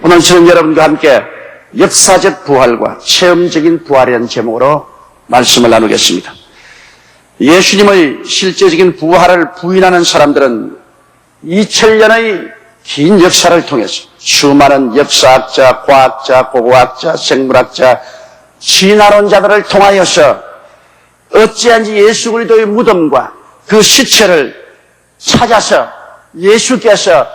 오늘 저는 여러분과 함께 역사적 부활과 체험적인 부활이라는 제목으로 말씀을 나누겠습니다. 예수님의 실제적인 부활을 부인하는 사람들은 2000년의 긴 역사를 통해서 수많은 역사학자, 과학자, 고고학자, 생물학자, 진화론자들을 통하여서 어찌한지 예수 그리스도의 무덤과 그 시체를 찾아서 예수께서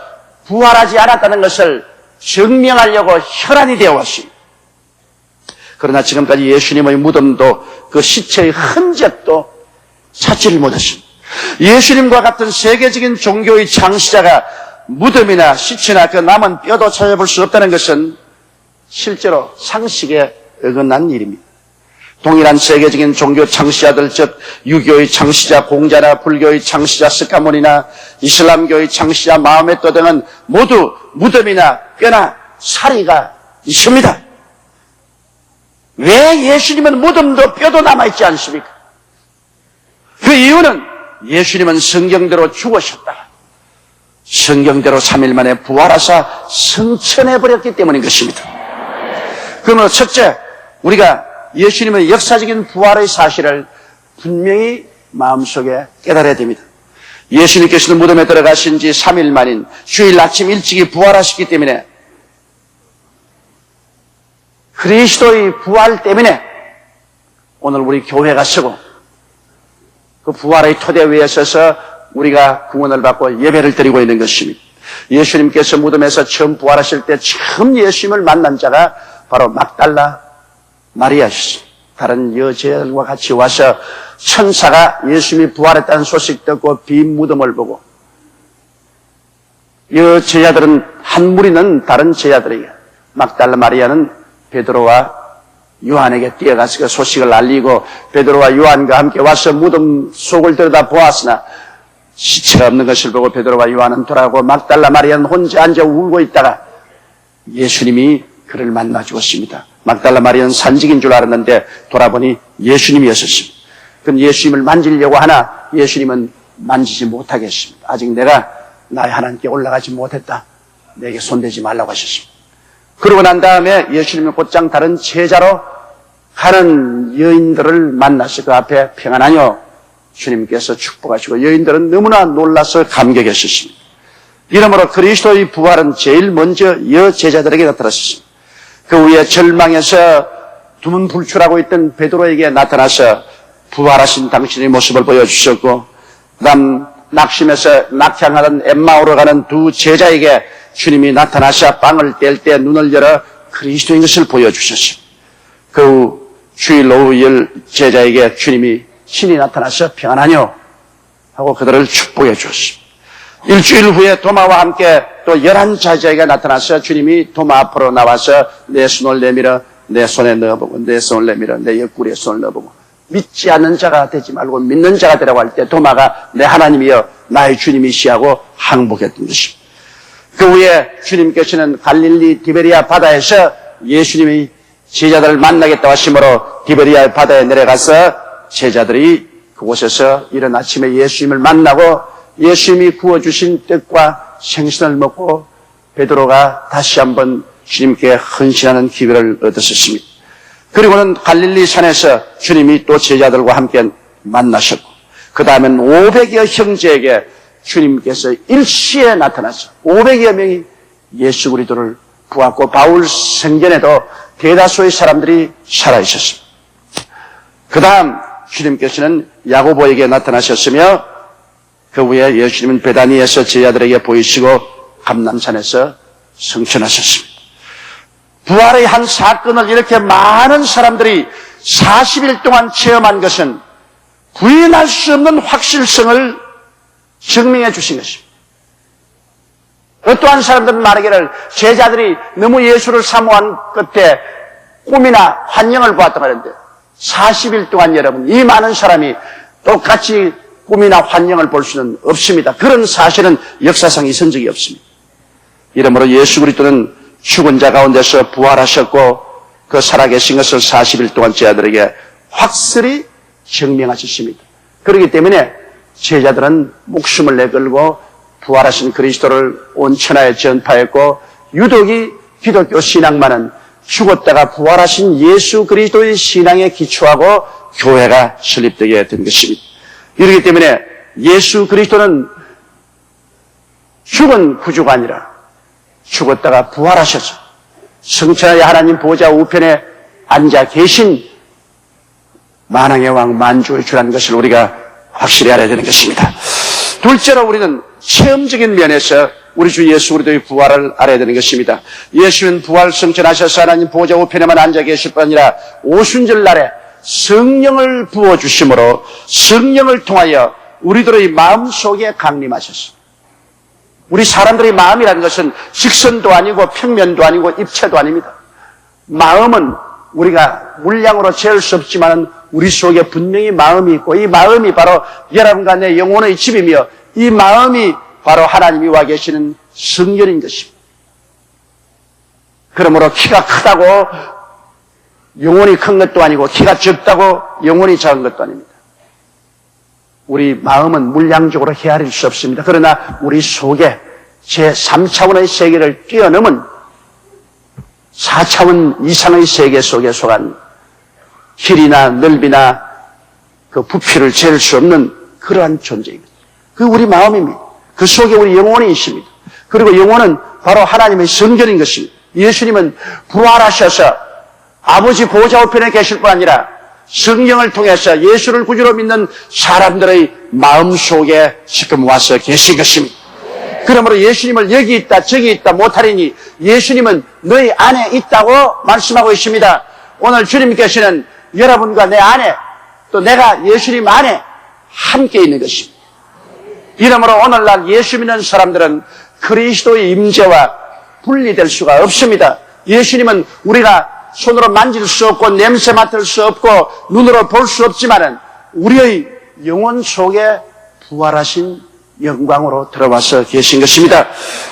부활하지 않았다는 것을 증명하려고 혈안이 되어 왔습니다. 그러나 지금까지 예수님의 무덤도 그 시체의 흔적도 찾지를 못했습니다. 예수님과 같은 세계적인 종교의 창시자가 무덤이나 시체나 그 남은 뼈도 찾아볼 수 없다는 것은 실제로 상식에 어긋난 일입니다. 동일한 세계적인 종교 창시자들, 즉 유교의 창시자 공자나 불교의 창시자 스가모니나 이슬람교의 창시자 마호메트 등은 모두 무덤이나 뼈나 사리가 있습니다. 왜 예수님은 무덤도 뼈도 남아있지 않습니까? 그 이유는 예수님은 성경대로 죽으셨다. 성경대로 3일 만에 부활하사 승천해버렸기 때문인 것입니다. 그러므로 첫째, 우리가 예수님의 역사적인 부활의 사실을 분명히 마음속에 깨달아야 됩니다. 예수님께서는 무덤에 들어가신 지 3일 만인 주일 아침 일찍이 부활하셨기 때문에 그리스도의 부활 때문에 오늘 우리 교회가 서고 그 부활의 토대 위에 서서 우리가 구원을 받고 예배를 드리고 있는 것입니다. 예수님께서 무덤에서 처음 부활하실 때 처음 예수님을 만난 자가 바로 막달라 마리아였습니다. 다른 여제들과 같이 와서 천사가 예수님이 부활했다는 소식 듣고 빈 무덤을 보고 여제자들은 한 무리는 다른 제자들에게 막달라 마리아는 베드로와 요한에게 뛰어가서 그 소식을 알리고 베드로와 요한과 함께 와서 무덤 속을 들여다 보았으나 시체가 없는 것을 보고 베드로와 요한은 돌아가고 막달라 마리아는 혼자 앉아 울고 있다가 예수님이 그를 만나 주었습니다. 막달라 마리아는 산직인 줄 알았는데 돌아보니 예수님이었습니다. 그럼 예수님을 만지려고 하나 예수님은 만지지 못하게 했습니다. 아직 내가 나의 하나님께 올라가지 못했다. 내게 손대지 말라고 하셨습니다. 그러고 난 다음에 예수님은 곧장 다른 제자로 가는 여인들을 만나서 그 앞에 평안하뇨 주님께서 축복하시고 여인들은 너무나 놀라서 감격했습니다. 이러므로 그리스도의 부활은 제일 먼저 여제자들에게 나타났습니다. 그 후에 절망에서 두문불출하고 있던 베드로에게 나타나서 부활하신 당신의 모습을 보여주셨고 그다음 낙심해서 낙향하던 엠마오로 가는 두 제자에게 주님이 나타나서 빵을 뗄 때 눈을 열어 그리스도인 것을 보여주셨습니다. 그 후 주일 오후 열 제자에게 주님이 신이 나타나서 평안하뇨 하고 그들을 축복해 주었습니다. 일주일 후에 도마와 함께 또 11제자에게 나타나서 주님이 도마 앞으로 나와서 내 손을 내밀어 내 손에 넣어보고 내 손을 내밀어 내 옆구리에 손을 넣어보고 믿지 않는 자가 되지 말고 믿는 자가 되라고 할 때 도마가 내 하나님이여 나의 주님이시하고 항복했던 것입니다. 그 후에 주님께서는 갈릴리 디베리아 바다에서 예수님이 제자들을 만나겠다고 하심으로 디베리아 바다에 내려가서 제자들이 그곳에서 이른 아침에 예수님을 만나고 예수님이 구워주신 떡과 생선을 먹고 베드로가 다시 한번 주님께 헌신하는 기회를 얻었습니다. 그리고는 갈릴리 산에서 주님이 또 제자들과 함께 만나셨고 그 다음엔 500여 형제에게 주님께서 일시에 나타나서 500여 명이 예수 그리스도를 보았고 바울 생전에도 대다수의 사람들이 살아있었습니다. 그 다음 주님께서는 야고보에게 나타나셨으며 그 후에 예수님은 베다니에서 제자들에게 보이시고 감람산에서 승천하셨습니다. 부활의 한 사건을 이렇게 많은 사람들이 40일 동안 체험한 것은 부인할 수 없는 확실성을 증명해 주신 것입니다. 어떠한 사람들은 말하기를 제자들이 너무 예수를 사모한 끝에 꿈이나 환영을 보았다고 하는데 40일 동안 여러분 이 많은 사람이 똑같이 꿈이나 환영을 볼 수는 없습니다. 그런 사실은 역사상 있은 적이 없습니다. 이러므로 예수 그리스도는 죽은 자 가운데서 부활하셨고 그 살아계신 것을 40일 동안 제자들에게 확실히 증명하셨습니다. 그렇기 때문에 제자들은 목숨을 내걸고 부활하신 그리스도를 온 천하에 전파했고 유독이 기독교 신앙만은 죽었다가 부활하신 예수 그리스도의 신앙에 기초하고 교회가 설립되게 된 것입니다. 이렇기 때문에 예수 그리스도는 죽은 구주가 아니라 죽었다가 부활하셔서 성천하의 하나님 보좌 우편에 앉아 계신 만왕의 왕 만주의 주라는 것을 우리가 확실히 알아야 되는 것입니다. 둘째로 우리는 체험적인 면에서 우리 주 예수 그리스도의 부활을 알아야 되는 것입니다. 예수는 부활 성천하셔서 하나님 보좌 우편에만 앉아 계실 뿐 아니라 오순절 날에 성령을 부어주심으로 성령을 통하여 우리들의 마음속에 강림하셨습니다. 우리 사람들의 마음이라는 것은 직선도 아니고 평면도 아니고 입체도 아닙니다. 마음은 우리가 물량으로 재을 수 없지만 우리 속에 분명히 마음이 있고 이 마음이 바로 여러분과 내 영혼의 집이며 이 마음이 바로 하나님이 와 계시는 성전인 것입니다. 그러므로 키가 크다고 영혼이 큰 것도 아니고 키가 적다고 영혼이 작은 것도 아닙니다. 우리 마음은 물량적으로 헤아릴 수 없습니다. 그러나 우리 속에 제3차원의 세계를 뛰어넘은 4차원 이상의 세계 속에 속한 길이나 넓이나 그 부피를 잴 수 없는 그러한 존재입니다. 그 우리 마음입니다. 그 속에 우리 영혼이 있습니다. 그리고 영혼은 바로 하나님의 성전인 것입니다. 예수님은 부활하셔서 아버지 보좌 우편에 계실 뿐 아니라 성령을 통해서 예수를 구주로 믿는 사람들의 마음속에 지금 와서 계신 것입니다. 그러므로 예수님을 여기 있다 저기 있다 못하리니 예수님은 너희 안에 있다고 말씀하고 있습니다. 오늘 주님께서는 여러분과 내 안에 또 내가 예수님 안에 함께 있는 것입니다. 이러므로 오늘날 예수 믿는 사람들은 그리스도의 임재와 분리될 수가 없습니다. 예수님은 우리가 손으로 만질 수 없고 냄새 맡을 수 없고 눈으로 볼 수 없지만은 우리의 영혼 속에 부활하신 영광으로 들어와서 계신 것입니다.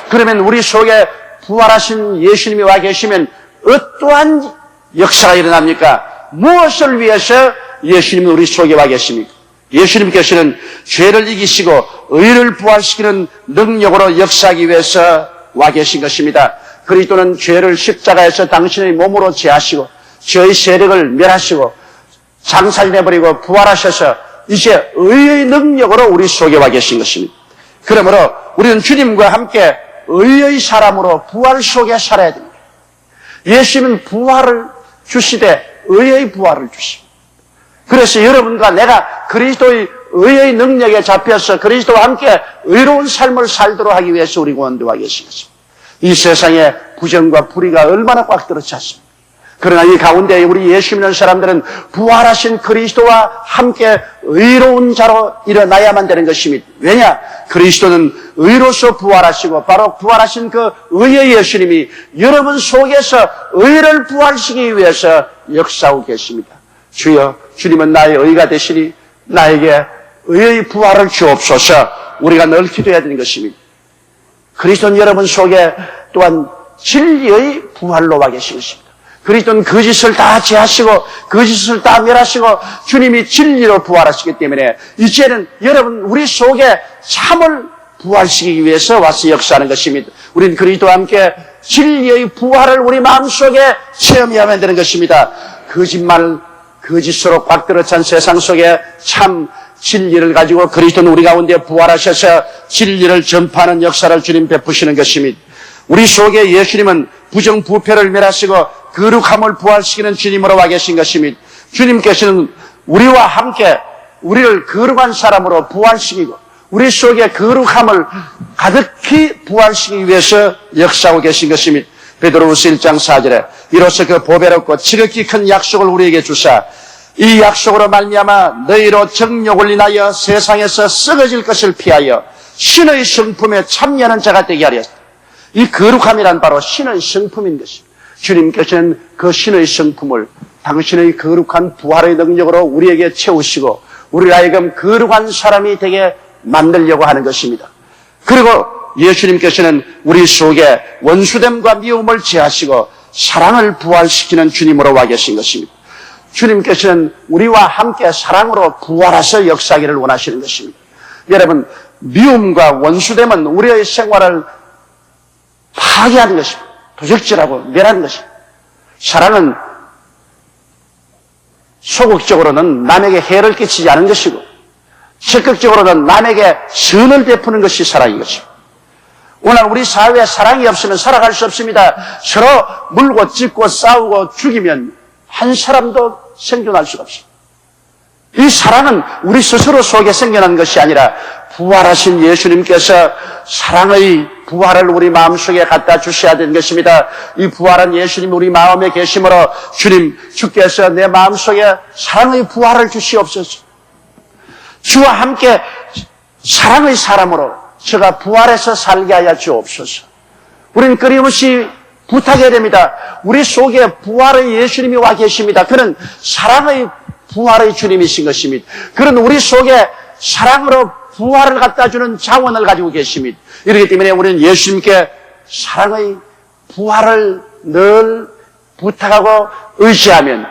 그러면 우리 속에 부활하신 예수님이 와 계시면 어떠한 역사가 일어납니까? 무엇을 위해서 예수님이 우리 속에 와 계십니까? 예수님께서는 죄를 이기시고 의를 부활시키는 능력으로 역사하기 위해서 와 계신 것입니다. 그리스도는 죄를 십자가에서 당신의 몸으로 제하시고 죄의 세력을 멸하시고 장사해버리고 부활하셔서 이제 의의 능력으로 우리 속에 와 계신 것입니다. 그러므로 우리는 주님과 함께 의의 사람으로 부활 속에 살아야 됩니다. 예수님은 부활을 주시되 의의 부활을 주십니다. 그래서 여러분과 내가 그리스도의 의의 능력에 잡혀서 그리스도와 함께 의로운 삶을 살도록 하기 위해서 우리 구원도와 계신 것입니다. 이 세상에 부정과 불의가 얼마나 꽉 들어찼습니다. 그러나 이 가운데 우리 예수 믿는 사람들은 부활하신 그리스도와 함께 의로운 자로 일어나야만 되는 것입니다. 왜냐? 그리스도는 의로서 부활하시고 바로 부활하신 그 의의 예수님이 여러분 속에서 의를 부활시키기 위해서 역사하고 계십니다. 주여, 주님은 나의 의가 되시니 나에게 의의 부활을 주옵소서. 우리가 늘 기도해야 되는 것입니다. 그리스도는 여러분 속에 또한 진리의 부활로 와 계신 것입니다. 그리스도는 거짓을 다 제하시고 거짓을 다 멸하시고 주님이 진리로 부활하시기 때문에 이제는 여러분 우리 속에 참을 부활시키기 위해서 와서 역사하는 것입니다. 우리는 그리스도와 함께 진리의 부활을 우리 마음속에 체험해야만 되는 것입니다. 거짓으로 꽉 들어찬 세상 속에 참 진리를 가지고 그리스도는 우리 가운데 부활하셔서 진리를 전파하는 역사를 주님 베푸시는 것입니다. 우리 속에 예수님은 부정부패를 멸하시고 거룩함을 부활시키는 주님으로 와 계신 것입니다. 주님께서는 우리와 함께 우리를 거룩한 사람으로 부활시키고 우리 속에 거룩함을 가득히 부활시키기 위해서 역사하고 계신 것입니다. 베드로후서 1장 4절에 이로써 그 보배롭고 지극히 큰 약속을 우리에게 주사 이 약속으로 말미암아 너희로 정욕을 인하여 세상에서 썩어질 것을 피하여 신의 성품에 참여하는 자가 되게 하렸다. 이 거룩함이란 바로 신의 성품인 것입니다. 주님께서는 그 신의 성품을 당신의 거룩한 부활의 능력으로 우리에게 채우시고 우리를 하여금 거룩한 사람이 되게 만들려고 하는 것입니다. 그리고 예수님께서는 우리 속에 원수됨과 미움을 제하시고 사랑을 부활시키는 주님으로 와 계신 것입니다. 주님께서는 우리와 함께 사랑으로 부활하셔 역사하기를 원하시는 것입니다. 여러분, 미움과 원수됨은 우리의 생활을 파괴하는 것입니다. 도적질하고 멸하는 것입니다. 사랑은 소극적으로는 남에게 해를 끼치지 않은 것이고 적극적으로는 남에게 선을 베푸는 것이 사랑인 것입니다. 오늘 우리 사회에 사랑이 없으면 살아갈 수 없습니다. 서로 물고 찢고 싸우고 죽이면 한 사람도 생존할 수가 없습니다. 이 사랑은 우리 스스로 속에 생겨난 것이 아니라 부활하신 예수님께서 사랑의 부활을 우리 마음속에 갖다 주셔야 되는 것입니다. 이 부활한 예수님 우리 마음에 계심으로 주께서 내 마음속에 사랑의 부활을 주시옵소서. 주와 함께 사랑의 사람으로 저가 부활해서 살게 하여 주옵소서. 우리는 끊임없이 부탁해야 됩니다. 우리 속에 부활의 예수님이 와 계십니다. 그는 사랑의 부활의 주님이신 것입니다. 그는 우리 속에 사랑으로 부활을 갖다 주는 자원을 가지고 계십니다. 이렇기 때문에 우리는 예수님께 사랑의 부활을 늘 부탁하고 의지하면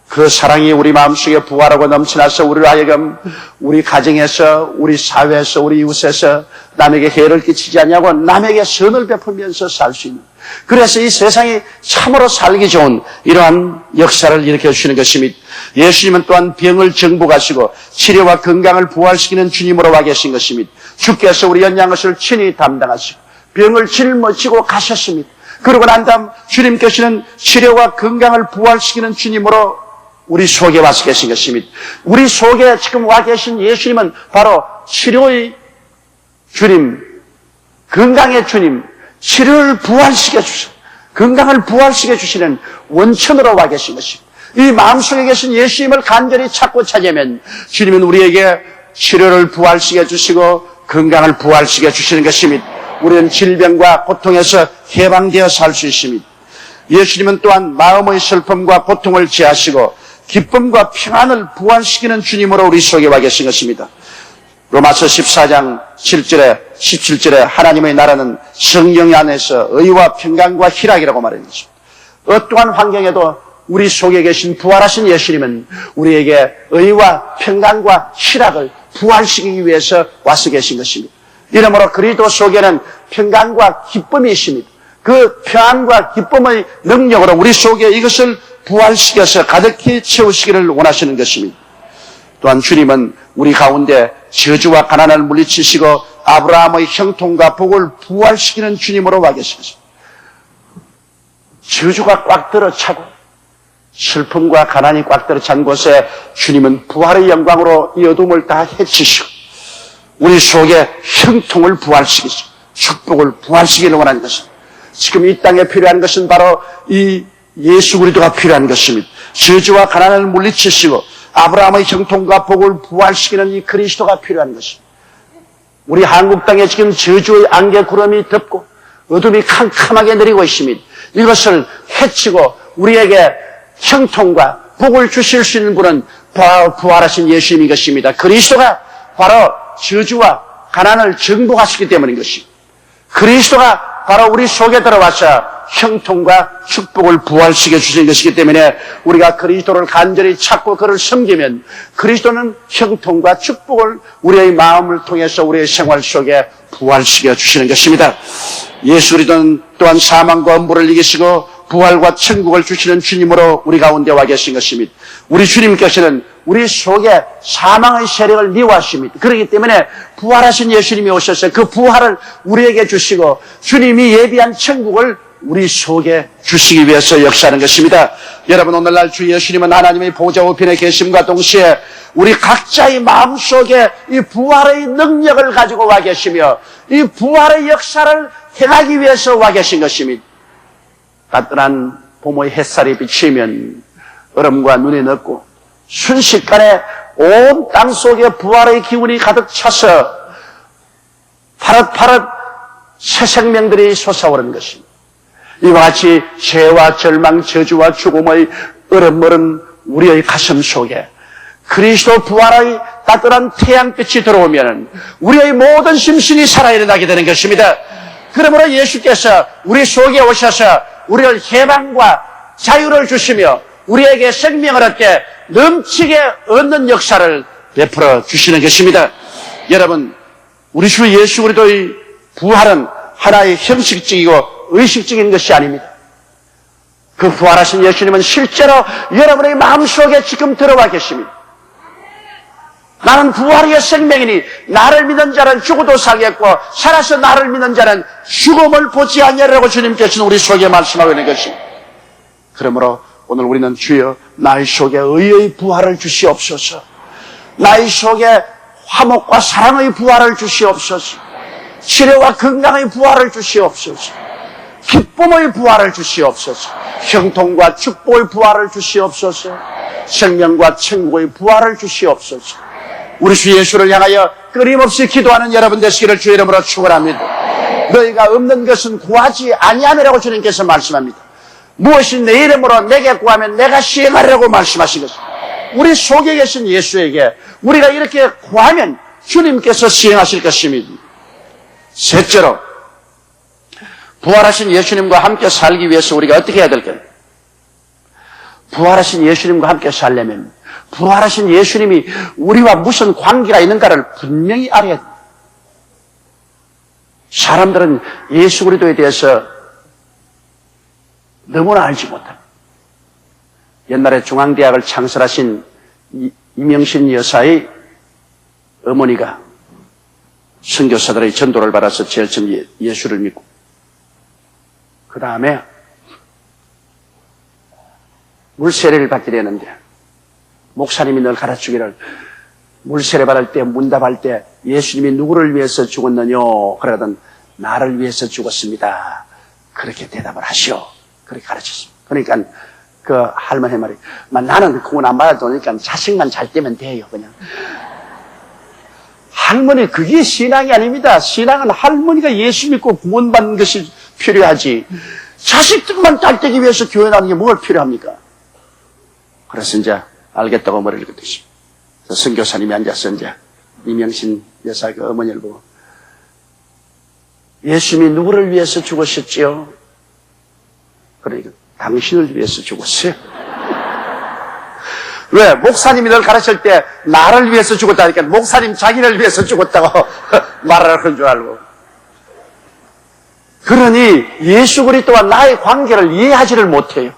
그 사랑이 우리 마음속에 부활하고 넘쳐나서 우리를 하여금 우리 가정에서, 우리 사회에서, 우리 이웃에서 남에게 해를 끼치지 않냐고 남에게 선을 베풀면서 살 수 있는, 그래서 이 세상이 참으로 살기 좋은 이러한 역사를 일으켜 주시는 것입니다. 예수님은 또한 병을 정복하시고 치료와 건강을 부활시키는 주님으로 와 계신 것입니다. 주께서 우리 연약한 것을 친히 담당하시고 병을 짊어지고 가셨습니다. 그러고 난 다음 주님께서는 치료와 건강을 부활시키는 주님으로 우리 속에 와서 계신 것입니다. 우리 속에 지금 와 계신 예수님은 바로 치료의 주님, 건강의 주님, 치료를 부활시켜 주시고 건강을 부활시켜 주시는 원천으로 와 계신 것입니다. 이 마음속에 계신 예수님을 간절히 찾고 찾으면 주님은 우리에게 치료를 부활시켜 주시고 건강을 부활시켜 주시는 것입니다. 우리는 질병과 고통에서 해방되어 살 수 있습니다. 예수님은 또한 마음의 슬픔과 고통을 제하시고 기쁨과 평안을 부활시키는 주님으로 우리 속에 와 계신 것입니다. 로마서 14장 7절에 17절에 하나님의 나라는 성령 안에서 의와 평강과 희락이라고 말했습니다. 어떠한 환경에도 우리 속에 계신 부활하신 예수님은 우리에게 의와 평강과 희락을 부활시키기 위해서 와서 계신 것입니다. 이러므로 그리스도 속에는 평강과 기쁨이 있습니다. 그 평안과 기쁨의 능력으로 우리 속에 이것을 부활시켜서 가득히 채우시기를 원하시는 것입니다. 또한 주님은 우리 가운데 저주와 가난을 물리치시고 아브라함의 형통과 복을 부활시키는 주님으로 와 계십니다. 저주가 꽉 들어차고 슬픔과 가난이 꽉 들어찬 곳에 주님은 부활의 영광으로 이 어둠을 다 해치시고 우리 속에 형통을 부활시키시고 축복을 부활시키기를 원하는 것입니다. 지금 이 땅에 필요한 것은 바로 이 예수 그리스도가 필요한 것입니다. 저주와 가난을 물리치시고 아브라함의 형통과 복을 부활시키는 이 그리스도가 필요한 것입니다. 우리 한국 땅에 지금 저주의 안개 구름이 덮고 어둠이 캄캄하게 내리고 있습니다. 이것을 해치고 우리에게 형통과 복을 주실 수 있는 분은 부활하신 예수님인 것입니다. 그리스도가 바로 저주와 가난을 정복하시기 때문인 것입니다. 그리스도가 바로 우리 속에 들어와서 형통과 축복을 부활시켜 주시는 것이기 때문에 우리가 그리스도를 간절히 찾고 그를 섬기면 그리스도는 형통과 축복을 우리의 마음을 통해서 우리의 생활 속에 부활시켜 주시는 것입니다. 예수 그리스도는 또한 사망과 엄부를 이기시고 부활과 천국을 주시는 주님으로 우리 가운데 와 계신 것입니다. 우리 주님께서는 우리 속에 사망의 세력을 미워하십니다. 그렇기 때문에 부활하신 예수님이 오셔서 그 부활을 우리에게 주시고 주님이 예비한 천국을 우리 속에 주시기 위해서 역사하는 것입니다. 여러분, 오늘날 주 예수님은 하나님의 보좌 우편에 계심과 동시에 우리 각자의 마음속에 이 부활의 능력을 가지고 와 계시며 이 부활의 역사를 행하기 위해서 와 계신 것입니다. 따뜻한 봄의 햇살이 비치면 얼음과 눈이 녹고 순식간에 온 땅 속에 부활의 기운이 가득 차서 파릇파릇 새 생명들이 솟아오르는 것입니다. 이와 같이 죄와 절망, 저주와 죽음의 얼음물은 우리의 가슴 속에 그리스도 부활의 따뜻한 태양빛이 들어오면 우리의 모든 심신이 살아일어나게 되는 것입니다. 그러므로 예수께서 우리 속에 오셔서 우리를 해방과 자유를 주시며 우리에게 생명을 얻게 넘치게 얻는 역사를 베풀어 주시는 것입니다. 여러분, 우리 주 예수 그리스도의 부활은 하나의 형식적이고 의식적인 것이 아닙니다. 그 부활하신 예수님은 실제로 여러분의 마음속에 지금 들어와 계십니다. 나는 부활의 생명이니 나를 믿는 자는 죽어도 살겠고 살아서 나를 믿는 자는 죽음을 보지 아니하리라고 주님께서는 우리 속에 말씀하고 있는 것입니다. 그러므로 오늘 우리는 주여 나의 속에 의의 부활을 주시옵소서. 나의 속에 화목과 사랑의 부활을 주시옵소서. 치료와 건강의 부활을 주시옵소서. 기쁨의 부활을 주시옵소서. 형통과 축복의 부활을 주시옵소서. 생명과 천국의 부활을 주시옵소서. 우리 주 예수를 향하여 끊임없이 기도하는 여러분 되시기를 주의 이름으로 축원합니다. 너희가 없는 것은 구하지 아니하느라고 주님께서 말씀합니다. 무엇이 내 이름으로 내게 구하면 내가 시행하리라고 말씀하신 것입니다. 우리 속에 계신 예수에게 우리가 이렇게 구하면 주님께서 시행하실 것입니다. 셋째로, 부활하신 예수님과 함께 살기 위해서 우리가 어떻게 해야 될까요? 부활하신 예수님과 함께 살려면 부활하신 예수님이 우리와 무슨 관계가 있는가를 분명히 알아야 됩니다. 사람들은 예수 그리스도에 대해서 너무나 알지 못합니다. 옛날에 중앙대학을 창설하신 이명신 여사의 어머니가 선교사들의 전도를 받아서 제일 처음 예수를 믿고 그 다음에 물세례를 받게 되는데 목사님이 늘 가르치기를 물세례 받을 때 문답할 때 예수님이 누구를 위해서 죽었느냐 그러던 나를 위해서 죽었습니다. 그렇게 대답을 하시오. 그렇게 가르쳤습니다. 그러니까 그 할머니 말이 나는 그건 안 받아도 되니까 자식만 잘 되면 돼요. 그냥 할머니 그게 신앙이 아닙니다. 신앙은 할머니가 예수 믿고 구원받는 것이 필요하지 자식들만 잘 되기 위해서 교회 나가는 게 뭘 필요합니까? 그래서 이제 알겠다고 머리를 긋으십니다. 선교사님이 앉아서 이제 이명신 여사 그 어머니를 보고 예수님이 누구를 위해서 죽으셨지요? 그러니까 당신을 위해서 죽었어요. 왜? 목사님이 늘 가르칠 때 나를 위해서 죽었다니까 목사님 자기를 위해서 죽었다고 말을 한 줄 알고. 그러니 예수 그리스도와 나의 관계를 이해하지를 못해요.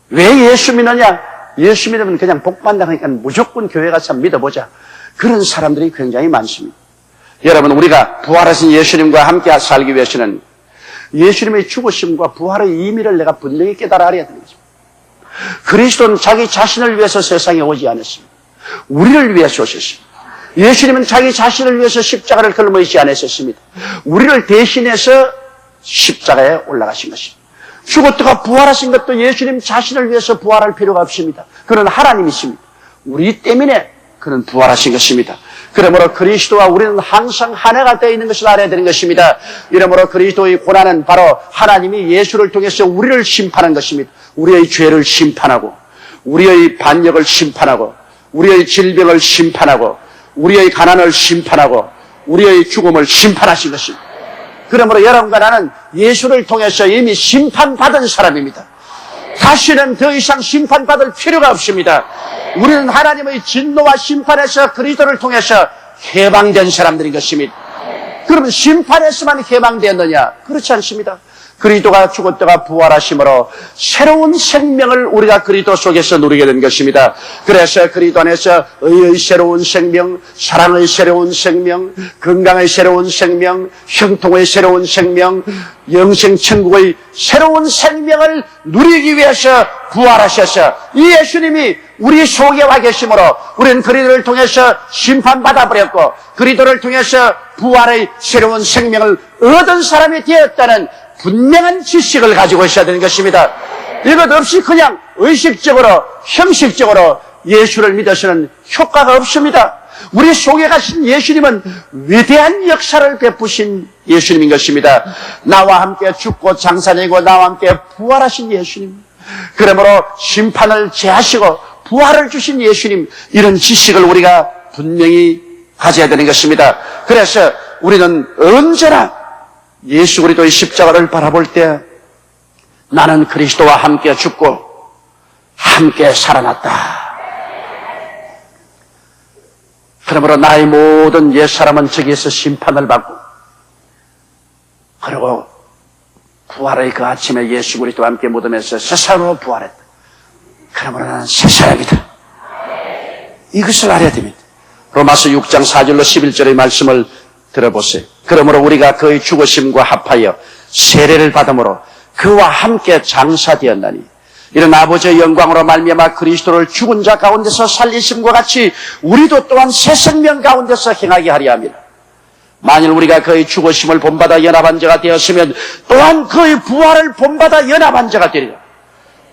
왜 예수 믿느냐? 예수 믿으면 그냥 복 받는다니까 무조건 교회 가서 믿어보자. 그런 사람들이 굉장히 많습니다. 여러분, 우리가 부활하신 예수님과 함께 살기 위해서는 예수님의 죽으심과 부활의 의미를 내가 분명히 깨달아 알아야 되는 거죠. 그리스도는 자기 자신을 위해서 세상에 오지 않았습니다. 우리를 위해서 오셨습니다. 예수님은 자기 자신을 위해서 십자가를 걸머지지 않으셨습니다. 우리를 대신해서 십자가에 올라가신 것입니다. 죽었다가 부활하신 것도 예수님 자신을 위해서 부활할 필요가 없습니다. 그는 하나님이십니다. 우리 때문에 그는 부활하신 것입니다. 그러므로 그리스도와 우리는 항상 하나가 되어 있는 것을 알아야 되는 것입니다. 이러므로 그리스도의 고난은 바로 하나님이 예수를 통해서 우리를 심판한 것입니다. 우리의 죄를 심판하고 우리의 반역을 심판하고 우리의 질병을 심판하고 우리의 가난을 심판하고 우리의 죽음을 심판하신 것입니다. 그러므로 여러분과 나는 예수를 통해서 이미 심판받은 사람입니다. 다시는 더 이상 심판받을 필요가 없습니다. 우리는 하나님의 진노와 심판에서 그리스도를 통해서 해방된 사람들인 것입니다. 그러면 심판에서만 해방되었느냐? 그렇지 않습니다. 그리스도가 죽었다가 부활하심으로 새로운 생명을 우리가 그리스도 속에서 누리게 된 것입니다. 그래서 그리스도 안에서 의의 새로운 생명, 사랑의 새로운 생명, 건강의 새로운 생명, 형통의 새로운 생명, 영생 천국의 새로운 생명을 누리기 위해서 부활하셔서 이 예수님이 우리 속에 와 계심으로 우리는 그리스도를 통해서 심판받아 버렸고 그리스도를 통해서 부활의 새로운 생명을 얻은 사람이 되었다는 분명한 지식을 가지고 있어야 되는 것입니다. 이것 없이 그냥 의식적으로 형식적으로 예수를 믿어서는 효과가 없습니다. 우리 속에 가신 예수님은 위대한 역사를 베푸신 예수님인 것입니다. 나와 함께 죽고 장사되고 나와 함께 부활하신 예수님, 그러므로 심판을 제하시고 부활을 주신 예수님, 이런 지식을 우리가 분명히 가져야 되는 것입니다. 그래서 우리는 언제나 예수 그리스도의 십자가를 바라볼 때 나는 그리스도와 함께 죽고 함께 살아났다. 그러므로 나의 모든 옛사람은 저기에서 심판을 받고 그리고 부활의 그 아침에 예수 그리스도와 함께 무덤에서 새 사람으로 부활했다. 그러므로 나는 새 사람이다. 이것을 알아야 됩니다. 로마서 6장 4절로 11절의 말씀을 들어보세요. 그러므로 우리가 그의 죽으심과 합하여 세례를 받음으로 그와 함께 장사되었나니 이런 아버지의 영광으로 말미암아 그리스도를 죽은 자 가운데서 살리심과 같이 우리도 또한 새 생명 가운데서 행하게 하려 합니다. 만일 우리가 그의 죽으심을 본받아 연합한 자가 되었으면 또한 그의 부활을 본받아 연합한 자가 되리라.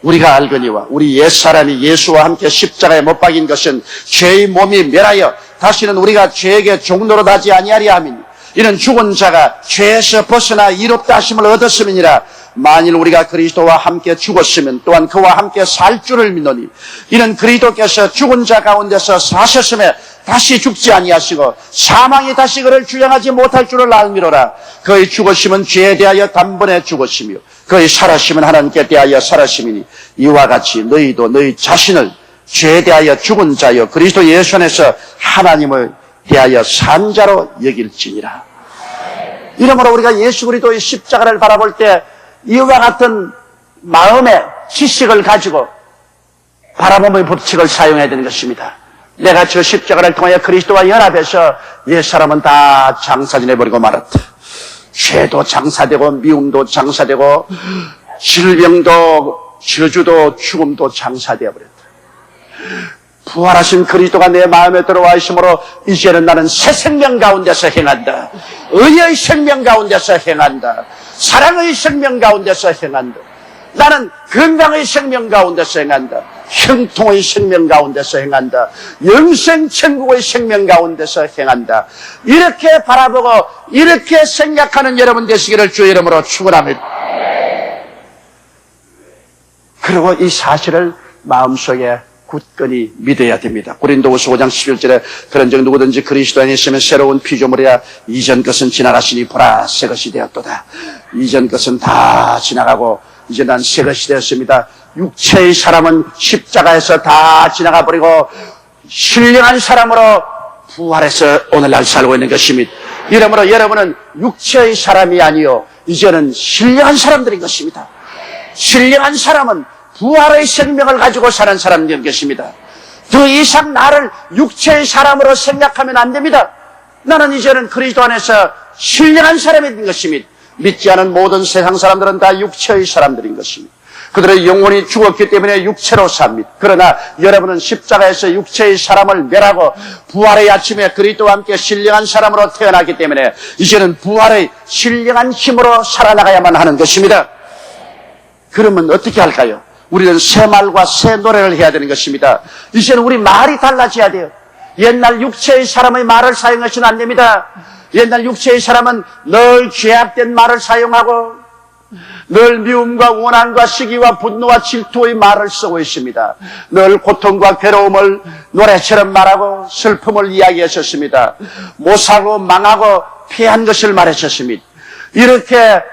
우리가 알거니와 우리 옛사람이 예수와 함께 십자가에 못 박인 것은 죄의 몸이 멸하여 다시는 우리가 죄에게 종노릇 하지 아니하려 함이니 이는 죽은 자가 죄에서 벗어나 이롭다 하심을 얻었음이니라. 만일 우리가 그리스도와 함께 죽었으면 또한 그와 함께 살 줄을 믿노니 이는 그리스도께서 죽은 자 가운데서 사셨음에 다시 죽지 아니하시고 사망이 다시 그를 주장하지 못할 줄을 알미로라. 그의 죽으심은 죄에 대하여 단번에 죽으시며 그의 살아심은 하나님께 대하여 살아심이니 이와 같이 너희도 너희 자신을 죄에 대하여 죽은 자여 그리스도 예수 안에서 하나님을 대하여 산 자로 여길지니라. 이러므로 우리가 예수 그리스도의 십자가를 바라볼 때 이와 같은 마음의 지식을 가지고 바라봄의 법칙을 사용해야 되는 것입니다. 내가 저 십자가를 통하여 그리스도와 연합해서 옛사람은 다 장사지내버리고 말았다. 죄도 장사되고 미움도 장사되고 질병도 저주도 죽음도 장사되어버렸다. 부활하신 그리스도가 내 마음에 들어와 있으므로 이제는 나는 새 생명 가운데서 행한다. 의의 생명 가운데서 행한다. 사랑의 생명 가운데서 행한다. 나는 건강의 생명 가운데서 행한다. 형통의 생명 가운데서 행한다. 영생 천국의 생명 가운데서 행한다. 이렇게 바라보고 이렇게 생각하는 여러분 되시기를 주의 이름으로 축원합니다. 그리고 이 사실을 마음속에 굳건히 믿어야 됩니다. 고린도후서 5장 11절에 그런즉 누구든지 그리스도 안에 있으면 새로운 피조물이야 이전 것은 지나갔으니 보라 새 것이 되었도다. 이전 것은 다 지나가고 이제 난 새 것이 되었습니다. 육체의 사람은 십자가에서 다 지나가 버리고 신령한 사람으로 부활해서 오늘날 살고 있는 것입니다. 이러므로 여러분은 육체의 사람이 아니요 이제는 신령한 사람들인 것입니다. 신령한 사람은 부활의 생명을 가지고 사는 사람인 것입니다. 더 이상 나를 육체의 사람으로 생각하면 안 됩니다. 나는 이제는 그리스도 안에서 신령한 사람이 된 것입니다. 믿지 않은 모든 세상 사람들은 다 육체의 사람들인 것입니다. 그들의 영혼이 죽었기 때문에 육체로 삽니다. 그러나 여러분은 십자가에서 육체의 사람을 멸하고 부활의 아침에 그리스도와 함께 신령한 사람으로 태어나기 때문에 이제는 부활의 신령한 힘으로 살아나가야만 하는 것입니다. 그러면 어떻게 할까요? 우리는 새 말과 새 노래를 해야 되는 것입니다. 이제는 우리 말이 달라져야 돼요. 옛날 육체의 사람의 말을 사용해서는 안 됩니다. 옛날 육체의 사람은 늘 죄악된 말을 사용하고 늘 미움과 원한과 시기와 분노와 질투의 말을 쓰고 있습니다. 늘 고통과 괴로움을 노래처럼 말하고 슬픔을 이야기하셨습니다. 못하고 망하고 피한 것을 말하셨습니다. 이렇게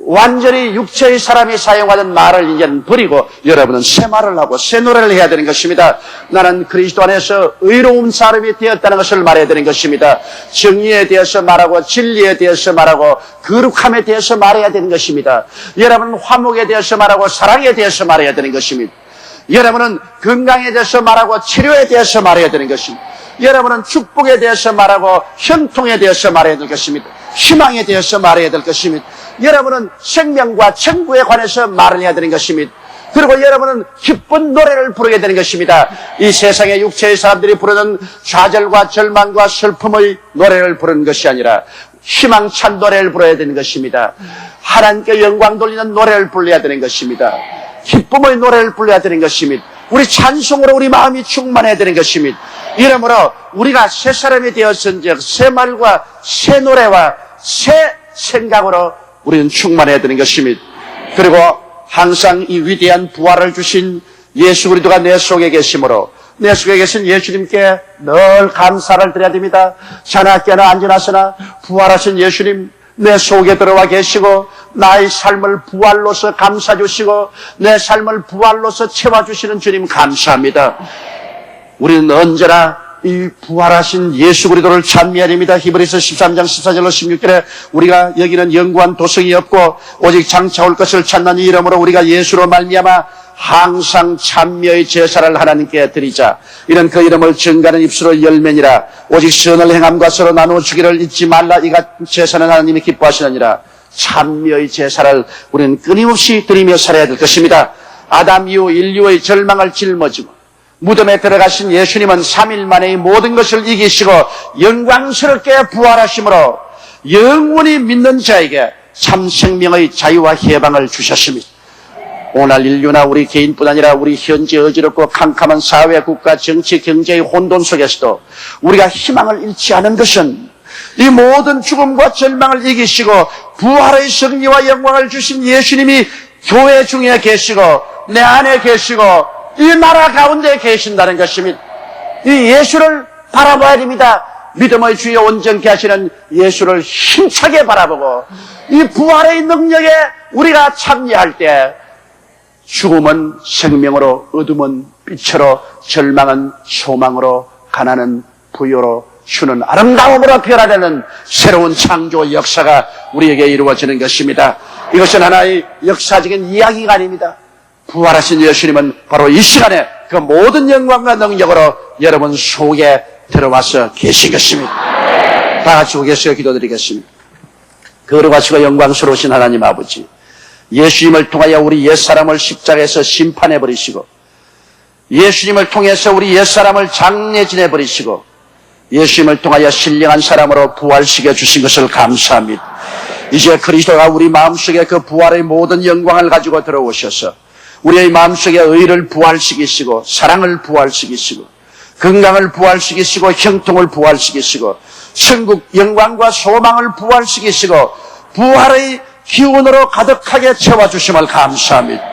완전히 육체의 사람이 사용하는 말을 이제는 버리고 여러분은 새 말을 하고 새 노래를 해야 되는 것입니다. 나는 그리스도 안에서 의로운 사람이 되었다는 것을 말해야 되는 것입니다. 정의에 대해서 말하고 진리에 대해서 말하고 거룩함에 대해서 말해야 되는 것입니다. 여러분은 화목에 대해서 말하고 사랑에 대해서 말해야 되는 것입니다. 여러분은 건강에 대해서 말하고 치료에 대해서 말해야 되는 것입니다. 여러분은 축복에 대해서 말하고 형통에 대해서 말해야 될 것입니다. 희망에 대해서 말해야 될 것입니다. 여러분은 생명과 천국에 관해서 말을 해야 되는 것입니다. 그리고 여러분은 기쁜 노래를 부르게 되는 것입니다. 이 세상의 육체의 사람들이 부르는 좌절과 절망과 슬픔의 노래를 부르는 것이 아니라 희망찬 노래를 불러야 되는 것입니다. 하나님께 영광 돌리는 노래를 불러야 되는 것입니다. 기쁨의 노래를 불러야 되는 것입니다. 우리 찬송으로 우리 마음이 충만해야 되는 것입니다. 이러므로 우리가 새 사람이 되었은즉 새 말과 새 노래와 새 생각으로 우리는 충만해야 되는 것입니다. 그리고 항상 이 위대한 부활을 주신 예수 그리스도가 내 속에 계시므로 내 속에 계신 예수님께 늘 감사를 드려야 됩니다. 자나깨나 안전하시나 부활하신 예수님 내 속에 들어와 계시고 나의 삶을 부활로서 감싸 주시고 내 삶을 부활로서 채워주시는 주님 감사합니다. 우리는 언제나 이 부활하신 예수 그리스도를 찬미하립니다. 히브리서 13장 14절로 16절에 우리가 여기는 영구한 도성이 없고 오직 장차 올 것을 찾는 이 이름으로 우리가 예수로 말미암아 항상 찬미의 제사를 하나님께 드리자. 이는 그 이름을 증가하는 입술을 열매니라. 오직 선을 행함과 서로 나누어 주기를 잊지 말라. 이가 제사는 하나님이 기뻐하시느니라. 찬미의 제사를 우리는 끊임없이 드리며 살아야 될 것입니다. 아담 이후 인류의 절망을 짊어지고 무덤에 들어가신 예수님은 3일 만에 이 모든 것을 이기시고 영광스럽게 부활하심으로 영원히 믿는 자에게 참 생명의 자유와 해방을 주셨습니다. 오늘 인류나 우리 개인뿐 아니라 우리 현재 어지럽고 캄캄한 사회, 국가, 정치, 경제의 혼돈 속에서도 우리가 희망을 잃지 않은 것은 이 모든 죽음과 절망을 이기시고 부활의 승리와 영광을 주신 예수님이 교회 중에 계시고 내 안에 계시고 이 나라 가운데 계신다는 것입니다. 이 예수를 바라봐야 됩니다. 믿음의 주여 온전케 하시는 예수를 힘차게 바라보고 이 부활의 능력에 우리가 참여할 때 죽음은 생명으로, 어둠은 빛으로, 절망은 소망으로, 가난은 부여로, 주는 아름다움으로 변화되는 새로운 창조 역사가 우리에게 이루어지는 것입니다. 이것은 하나의 역사적인 이야기가 아닙니다. 부활하신 예수님은 바로 이 시간에 그 모든 영광과 능력으로 여러분 속에 들어와서 계신 것입니다. 다 같이 고개서 기도드리겠습니다. 거룩하시고 영광스러우신 하나님 아버지, 예수님을 통하여 우리 옛사람을 십자가에서 심판해버리시고 예수님을 통해서 우리 옛사람을 장례지내버리시고 예수님을 통하여 신령한 사람으로 부활시켜 주신 것을 감사합니다. 이제 그리스도가 우리 마음속에 그 부활의 모든 영광을 가지고 들어오셔서 우리의 마음속에 의를 부활시키시고 사랑을 부활시키시고 건강을 부활시키시고 형통을 부활시키시고 천국 영광과 소망을 부활시키시고 부활의 기운으로 가득하게 채워주심을 감사합니다.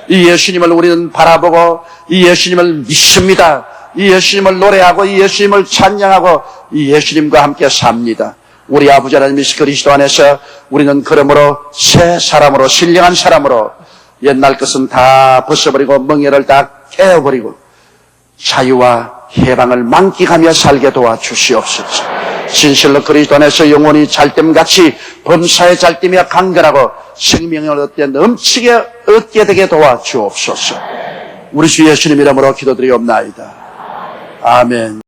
이 예수님을 우리는 바라보고 이 예수님을 믿습니다. 이 예수님을 노래하고 이 예수님을 찬양하고 이 예수님과 함께 삽니다. 우리 아버지 하나님 예수 그리스도 안에서 우리는 그러므로 새 사람으로 신령한 사람으로 옛날 것은 다 벗어버리고 멍에를 다 깨어버리고 자유와 해방을 만끽하며 살게 도와주시옵소서. 진실로 그리스도 안에서 영원히 잘됨같이 범사에 잘되며 강건하고 생명을 얻게 넘치게 얻게 되게 도와주옵소서. 우리 주 예수님 이름으로 기도드리옵나이다. 아멘.